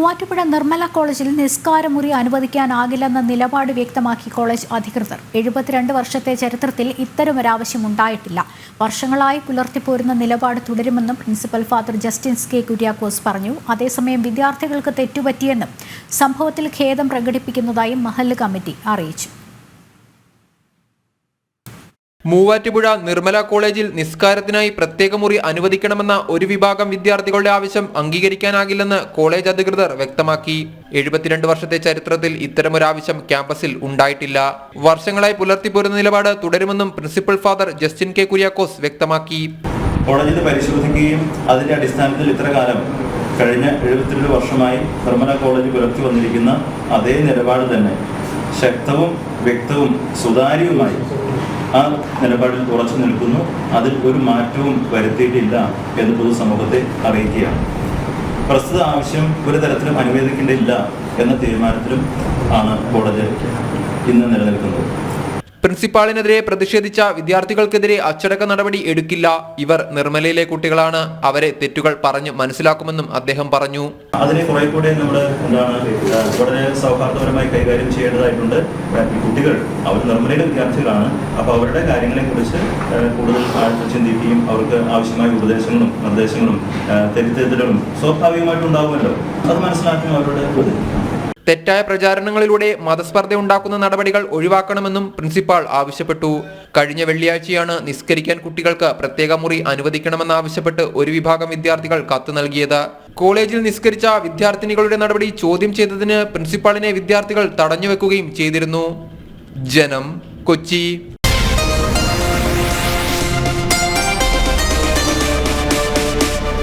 മൂവാറ്റുപുഴ നിർമ്മല കോളേജിൽ നിസ്കാരമുറി അനുവദിക്കാനാകില്ലെന്ന നിലപാട് വ്യക്തമാക്കി കോളേജ് അധികൃതർ. 72 വർഷത്തെ ചരിത്രത്തിൽ ഇത്തരമൊരാവശ്യം ഉണ്ടായിട്ടില്ല. വർഷങ്ങളായി പുലർത്തിപ്പോരുന്ന നിലപാട് തുടരുമെന്നും principal father Justin K Kuriakose പറഞ്ഞു. അതേസമയം വിദ്യാർത്ഥികൾക്ക് തെറ്റുപറ്റിയെന്നും സംഭവത്തിൽ ഖേദം പ്രകടിപ്പിക്കുന്നതായും മഹല്ല് കമ്മിറ്റി അറിയിച്ചു. മൂവാറ്റുപുഴ നിർമ്മല കോളേജിൽ നിസ്കാരത്തിനായി പ്രത്യേക മുറി അനുവദിക്കണമെന്ന ഒരു വിഭാഗം വിദ്യാർത്ഥികളുടെ ആവശ്യം അംഗീകരിക്കാനാകില്ലെന്ന് കോളേജ് അധികൃതർ വ്യക്തമാക്കി. 72 വർഷത്തെ ചരിത്രത്തിൽ ഇത്തരമൊരാവശ്യം ക്യാമ്പസിൽ ഉണ്ടായിട്ടില്ല. വർഷങ്ങളായി പുലർത്തിപ്പോരുന്ന നിലപാട് തുടരുമെന്നും principal father Justin K Kuriakose വ്യക്തമാക്കി. കോളേജിൽ പരിശോധിക്കുകയും അതിന്റെ അടിസ്ഥാനത്തിൽ ഇത്രകാലം കഴിഞ്ഞ 72 വർഷമായി നിർമ്മല കോളേജ് പുലർത്തി വന്നിരിക്കുന്ന അതേ നിലപാട് തന്നെ ശക്തവും വ്യക്തവും സുതാര്യവുമായി ആ നിലപാടിൽ ഉറച്ചു നിൽക്കുന്നു. അതിൽ ഒരു മാറ്റവും വരുത്തിയിട്ടില്ല എന്ന് പൊതുസമൂഹത്തെ അറിയിക്കുകയാണ്. പ്രസ്തുത ആവശ്യം ഒരു തരത്തിലും അനുവദിക്കേണ്ടില്ല എന്ന തീരുമാനത്തിലും ആണ് കോളേജ് ഇന്ന് നിലനിൽക്കുന്നത്. പ്രിൻസിപ്പാളിനെതിരെ പ്രതിഷേധിച്ച വിദ്യാർത്ഥികൾക്കെതിരെ അച്ചടക്ക നടപടി എടുക്കില്ല. ഇവർ നിർമ്മലയിലെ കുട്ടികളാണ്. അവരെ തെറ്റുകൾ പറഞ്ഞു മനസ്സിലാക്കുമെന്നും അദ്ദേഹം പറഞ്ഞു. അതിനെ കുറെ കൂടെ നമ്മൾ വളരെ സൗഹാർദ്ദപരമായി കൈകാര്യം ചെയ്യേണ്ടതായിട്ടുണ്ട്. കുട്ടികൾ അവർ നിർമ്മലയിലെ വിദ്യാർത്ഥികളാണ്. അപ്പോൾ അവരുടെ കാര്യങ്ങളെ കുറിച്ച് കൂടുതൽ ചിന്തിക്കുകയും അവർക്ക് ആവശ്യമായ ഉപദേശങ്ങളും നിർദ്ദേശങ്ങളും തിരുത്തലുകളും സ്വാഭാവികമായിട്ടും ഉണ്ടാകുമല്ലോ. അത് മനസ്സിലാക്കുകയും അവരുടെ തെറ്റായ പ്രചാരണങ്ങളിലൂടെ മതസ്പർദ്ധ ഉണ്ടാക്കുന്ന നടപടികൾ ഒഴിവാക്കണമെന്നും പ്രിൻസിപ്പാൾ ആവശ്യപ്പെട്ടു. കഴിഞ്ഞ വെള്ളിയാഴ്ചയാണ് നിസ്കരിക്കാൻ കുട്ടികൾക്ക് പ്രത്യേക മുറി അനുവദിക്കണമെന്നാവശ്യപ്പെട്ട് ഒരു വിഭാഗം വിദ്യാർത്ഥികൾ കത്ത് നൽകിയത്. കോളേജിൽ നിസ്കരിച്ച വിദ്യാർത്ഥിനികളുടെ നടപടി ചോദ്യം ചെയ്തതിന് പ്രിൻസിപ്പാളിനെ വിദ്യാർത്ഥികൾ തടഞ്ഞുവെക്കുകയും ചെയ്തിരുന്നു. ജനം, കൊച്ചി.